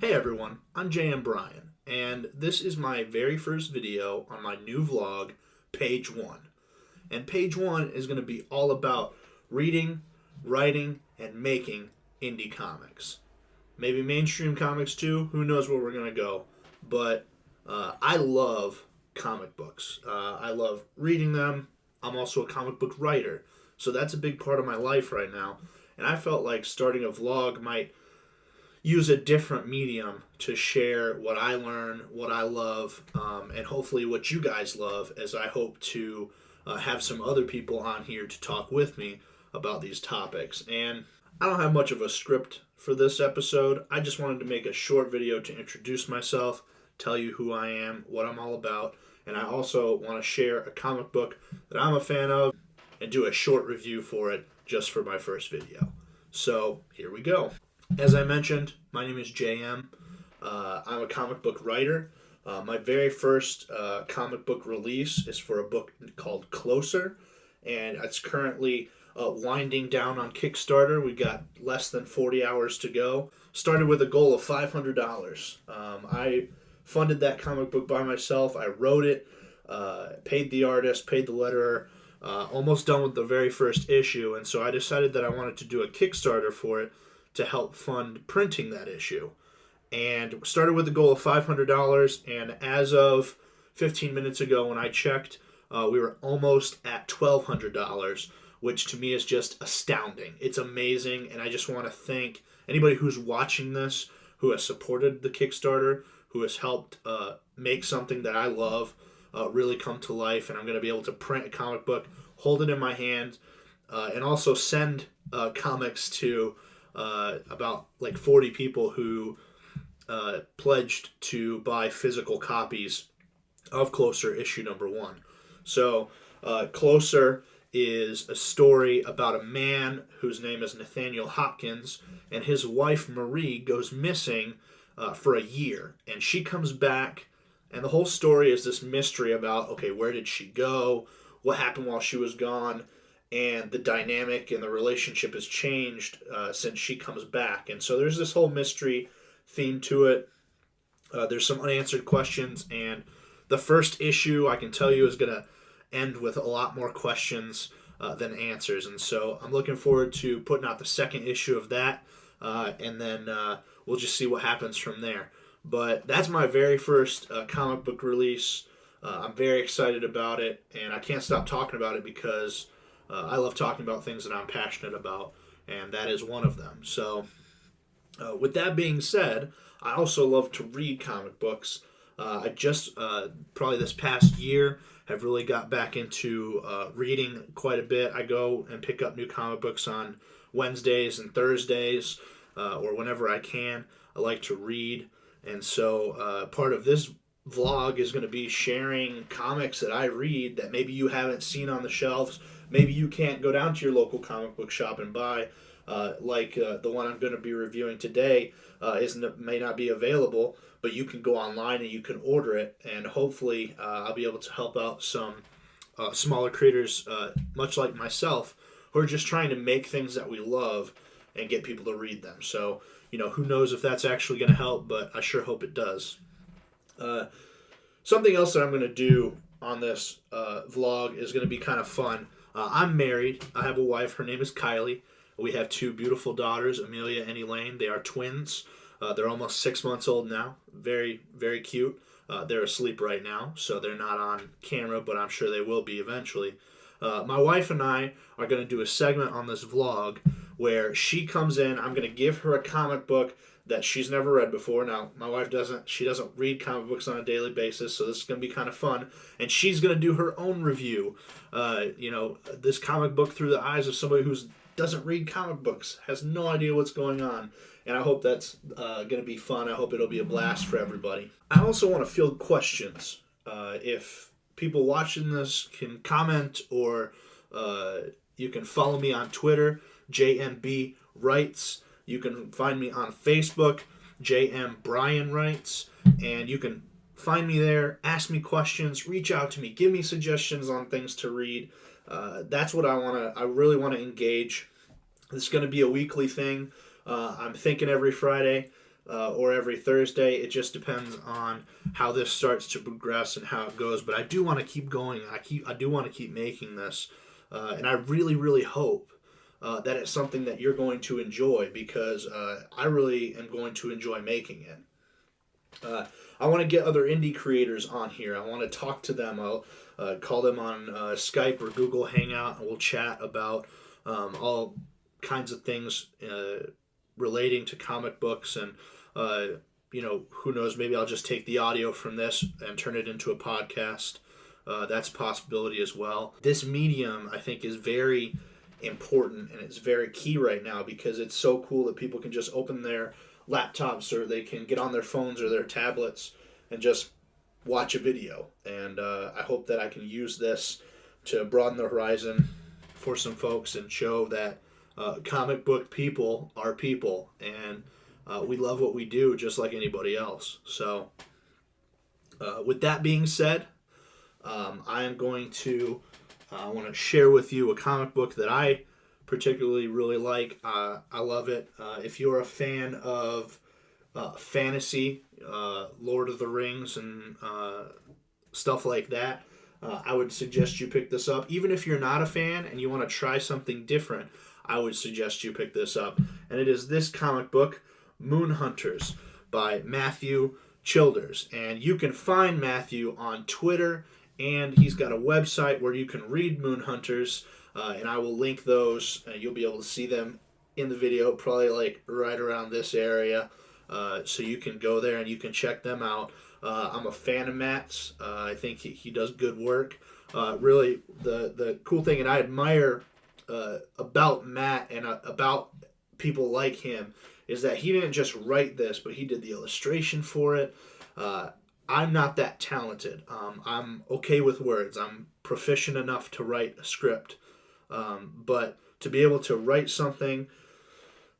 Hey everyone, I'm JM Bryan, and this is my very first video on my new vlog, Page 1. And Page 1 is going to be all about reading, writing, and making indie comics. Maybe mainstream comics too, who knows where we're going to go. But I love comic books. I love reading them. I'm also a comic book writer, so that's a big part of my life right now. And I felt like starting a vlog might use a different medium to share what I learn, what I love, and hopefully what you guys love, as I hope to have some other people on here to talk with me about these topics. And I don't have much of a script for this episode. I just wanted to make a short video to introduce myself, tell you who I am, what I'm all about, and I also want to share a comic book that I'm a fan of and do a short review for it just for my first video. So here we go. As I mentioned, my name is JM. I'm a comic book writer. My very first comic book release is for a book called Closer, and it's currently winding down on Kickstarter. We got less than 40 hours to go. Started with a goal of $500. I funded that comic book by myself. I wrote it, paid the artist, paid the letterer, almost done with the very first issue, and so I decided that I wanted to do a Kickstarter for it to help fund printing that issue. And started with the goal of $500, and as of 15 minutes ago when I checked, we were almost at $1,200, which to me is just astounding. It's amazing, and I just want to thank anybody who's watching this, who has supported the Kickstarter, who has helped make something that I love really come to life, and I'm going to be able to print a comic book, hold it in my hand, and also send comics to about like 40 people who pledged to buy physical copies of Closer issue number 1. So Closer is a story about a man whose name is Nathaniel Hopkins, and his wife Marie goes missing for a year, and she comes back, and the whole story is this mystery about, okay, where did she go, what happened while she was gone, and the dynamic and the relationship has changed since she comes back. And so there's this whole mystery theme to it. There's some unanswered questions, and the first issue, I can tell you, is going to end with a lot more questions than answers. And so I'm looking forward to putting out the second issue of that, and then we'll just see what happens from there. But that's my very first comic book release. I'm very excited about it, and I can't stop talking about it because I love talking about things that I'm passionate about, and that is one of them. So, with that being said, I also love to read comic books. I just, probably this past year, have really got back into reading quite a bit. I go and pick up new comic books on Wednesdays and Thursdays, or whenever I can. I like to read, and so part of this vlog is going to be sharing comics that I read that maybe you haven't seen on the shelves. Maybe you can't go down to your local comic book shop and buy, like the one I'm going to be reviewing today may not be available, but you can go online and you can order it, and hopefully I'll be able to help out some smaller creators, much like myself, who are just trying to make things that we love and get people to read them. So, who knows if that's actually going to help, but I sure hope it does. Something else that I'm going to do on this vlog is going to be kind of fun. I'm married. I have a wife. Her name is Kylie. We have 2 beautiful daughters, Amelia and Elaine. They are twins. They're almost 6 months old now. Very, very cute. They're asleep right now, so they're not on camera, but I'm sure they will be eventually. My wife and I are going to do a segment on this vlog where she comes in. I'm going to give her a comic book that she's never read before. Now, my wife doesn't read comic books on a daily basis, so this is going to be kind of fun. And she's going to do her own review. This comic book through the eyes of somebody who doesn't read comic books, has no idea what's going on. And I hope that's going to be fun. I hope it'll be a blast for everybody. I also want to field questions. If people watching this can comment, or you can follow me on Twitter, JMB Writes. You can find me on Facebook, JM Bryan Writes, and you can find me there, ask me questions, reach out to me, give me suggestions on things to read. That's what I really want to engage. This is going to be a weekly thing. I'm thinking every Friday. or every Thursday. It just depends on how this starts to progress and how it goes. But I do want to keep going. I do want to keep making this, and I really, really hope that it's something that you're going to enjoy, because I really am going to enjoy making it. I want to get other indie creators on here. I want to talk to them. I'll call them on Skype or Google Hangout, and we'll chat about all kinds of things relating to comic books. And who knows, maybe I'll just take the audio from this and turn it into a podcast. That's a possibility as well. This medium, I think, is very important, and it's very key right now, because it's so cool that people can just open their laptops, or they can get on their phones or their tablets and just watch a video. And I hope that I can use this to broaden the horizon for some folks and show that comic book people are people, and we love what we do just like anybody else. So with that being said, I am going to I want to share with you a comic book that I particularly really like. I love it. If you're a fan of fantasy, Lord of the Rings, and stuff like that, I would suggest you pick this up. Even if you're not a fan and you want to try something different, I would suggest you pick this up. And it is this comic book, Moon Hunters, by Matthew Childers. And you can find Matthew on Twitter, and he's got a website where you can read Moon Hunters, and I will link those. You'll be able to see them in the video, probably like right around this area. So you can go there and you can check them out. I'm a fan of Matt's. I think he does good work. Really, the cool thing, and I admire about Matt and about people like him, is that he didn't just write this, but he did the illustration for it. I'm not that talented. I'm okay with words. I'm proficient enough to write a script. But to be able to write something,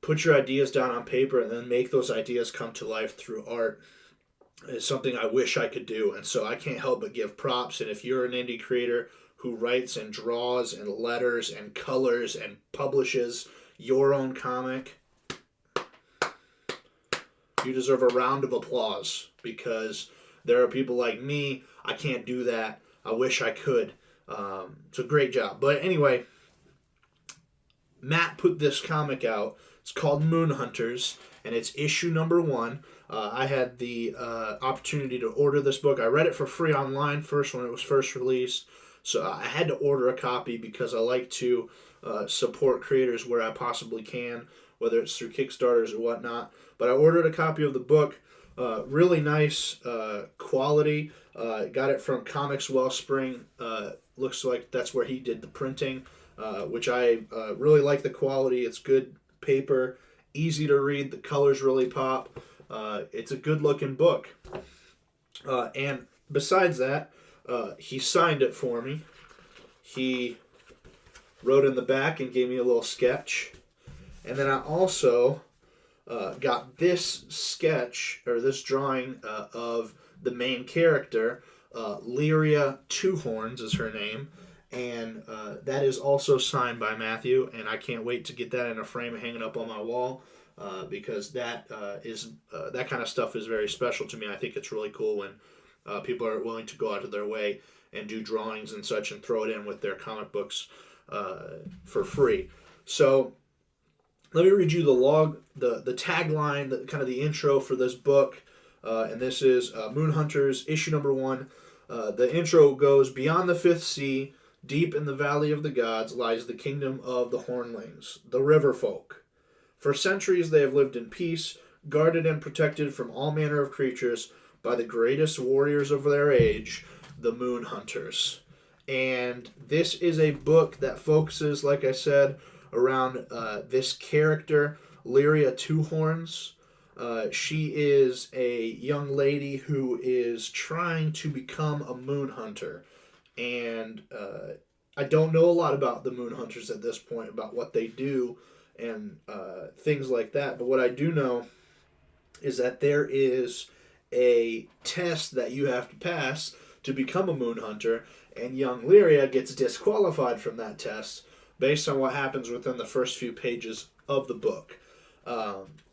put your ideas down on paper, and then make those ideas come to life through art is something I wish I could do. And so I can't help but give props. And if you're an indie creator who writes and draws and letters and colors and publishes your own comic, you deserve a round of applause, because there are people like me. I can't do that. I wish I could. It's a great job. But anyway, Matt put this comic out. It's called Moon Hunters, and it's issue number 1. I had the opportunity to order this book. I read it for free online first when it was first released. So I had to order a copy, because I like to support creators where I possibly can, whether it's through Kickstarters or whatnot. But I ordered a copy of the book. Really nice quality. Got it from Comics Wellspring. Looks like that's where he did the printing, which I really like the quality. It's good paper, easy to read. The colors really pop. It's a good looking book. And besides that, he signed it for me. He wrote in the back and gave me a little sketch. And then I also got this sketch, or this drawing, of the main character. Lyria Two Horns is her name, and that is also signed by Matthew, and I can't wait to get that in a frame and hang it up on my wall, because that that kind of stuff is very special to me. I think it's really cool when people are willing to go out of their way and do drawings and such and throw it in with their comic books for free. So let me read you the tagline, kind of the intro for this book. And this is Moon Hunters, issue number 1. The intro goes, "Beyond the fifth sea, deep in the valley of the gods, lies the kingdom of the Hornlings, the river folk. For centuries they have lived in peace, guarded and protected from all manner of creatures by the greatest warriors of their age, the Moon Hunters." And this is a book that focuses, like I said, around this character, Lyria Two Horns. She is a young lady who is trying to become a moon hunter. And I don't know a lot about the Moon Hunters at this point, about what they do and things like that. But what I do know is that there is a test that you have to pass to become a moon hunter, and young Lyria gets disqualified from that test based on what happens within the first few pages of the book.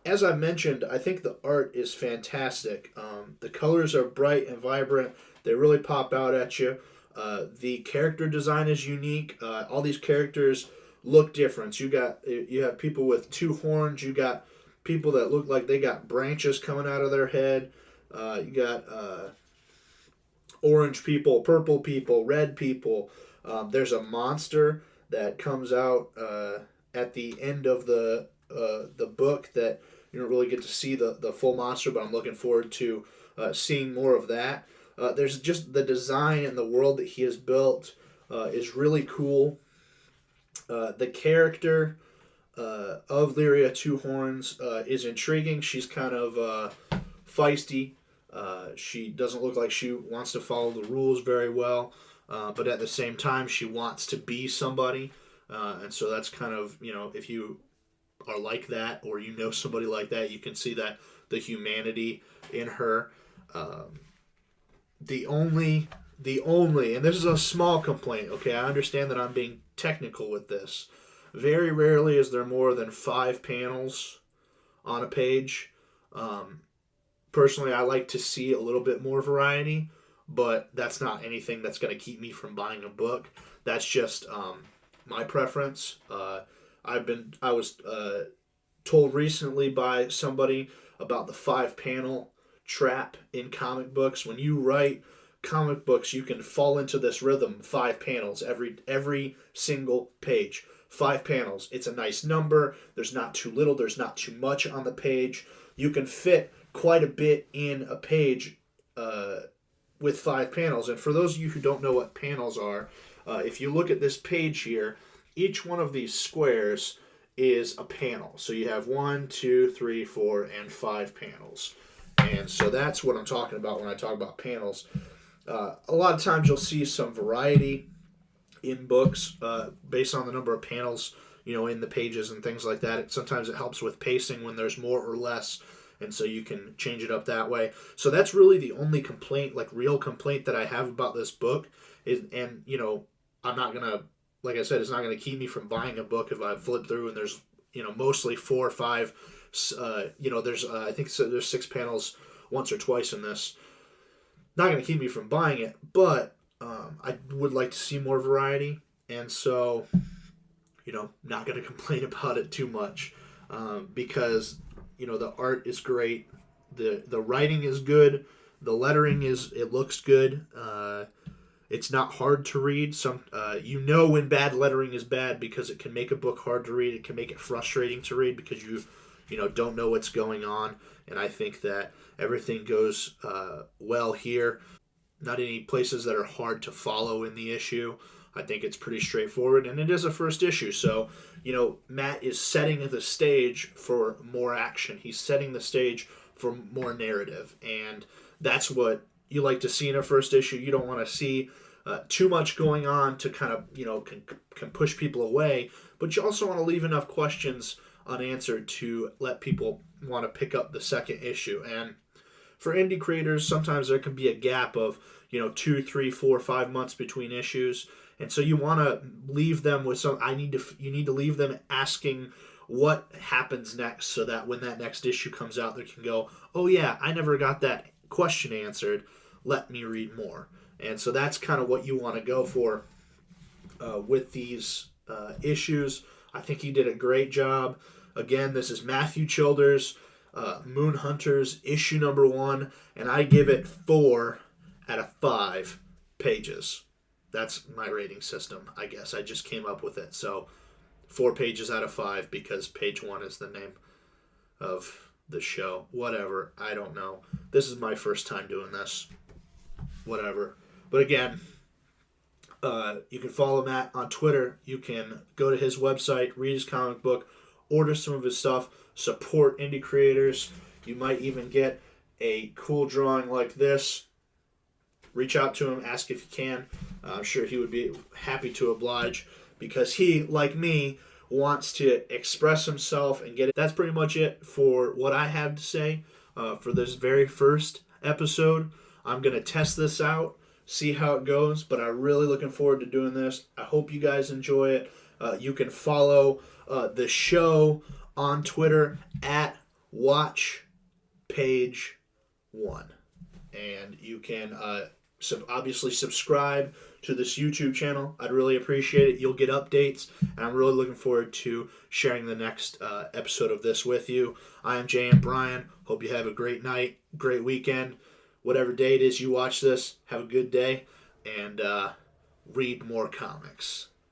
As I mentioned, I think the art is fantastic. The colors are bright and vibrant. They really pop out at you. The character design is unique. All these characters look different. You have people with two horns. You got people that look like they got branches coming out of their head. You got orange people, purple people, red people. There's a monster that comes out at the end of the book that you don't really get to see the full monster, but I'm looking forward to seeing more of that. There's just the design and the world that he has built is really cool. The character of Lyria Two Horns is intriguing. She's kind of feisty. She doesn't look like she wants to follow the rules very well, but at the same time, she wants to be somebody. And so that's kind of, if you are like that or you know somebody like that, you can see that the humanity in her. The only, and this is a small complaint, okay? I understand that I'm being technical with this. Very rarely is there more than 5 panels on a page. Personally, I like to see a little bit more variety, but that's not anything that's going to keep me from buying a book. That's just my preference. I was told recently by somebody about the 5-panel trap in comic books. When you write comic books, you can fall into this rhythm. 5 panels every single page. 5 panels. It's a nice number. There's not too little. There's not too much on the page. You can fit quite a bit in a page with 5 panels. And for those of you who don't know what panels are, if you look at this page here, each one of these squares is a panel. So you have 1, 2, 3, 4, and 5 panels. And so that's what I'm talking about when I talk about panels. A lot of times you'll see some variety in books based on the number of panels, in the pages and things like that. Sometimes it helps with pacing when there's more or less, and so you can change it up that way. So that's really the only complaint, like real complaint that I have about this book. I'm not going to, like I said, it's not going to keep me from buying a book if I flip through and there's, mostly 4 or 5, there's, I think so, there's 6 panels once or twice in this. Not going to keep me from buying it, but I would like to see more variety, and so, not going to complain about it too much because, the art is great, the writing is good, the lettering it looks good. It's not hard to read. When bad lettering is bad because it can make a book hard to read. It can make it frustrating to read because you don't know what's going on. And I think that everything goes well here. Not any places that are hard to follow in the issue. I think it's pretty straightforward, and it is a first issue. So, Matt is setting the stage for more action. He's setting the stage for more narrative, and that's what you like to see in a first issue. You don't want to see too much going on to kind of, can push people away, but you also want to leave enough questions unanswered to let people want to pick up the second issue. And for indie creators, sometimes there can be a gap of 2, 3, 4, 5 months between issues, and so you want to leave them with you need to leave them asking what happens next, so that when that next issue comes out, they can go, oh yeah, I never got that question answered, let me read more. And so that's kind of what you want to go for with these issues. I think he did a great job. Again, this is Matthew Childers, Moon Hunters, issue number 1, and I give it 4 out of 5 pages. That's my rating system, I guess. I just came up with it. So 4 pages out of 5 because page 1 is the name of the show. Whatever. I don't know. This is my first time doing this. Whatever. But again, you can follow Matt on Twitter. You can go to his website, read his comic book, order some of his stuff, support indie creators. You might even get a cool drawing like this. Reach out to him, ask if you can. I'm sure he would be happy to oblige because he, like me, wants to express himself and get it. That's pretty much it for what I have to say for this very first episode. I'm going to test this out, see how it goes, but I'm really looking forward to doing this. I hope you guys enjoy it. You can follow the show on Twitter at WatchPage1. And you can obviously subscribe to this YouTube channel. I'd really appreciate it. You'll get updates, and I'm really looking forward to sharing the next episode of this with you. I am J.M. Bryan. Hope you have a great night, great weekend. Whatever day it is you watch this, have a good day, and read more comics.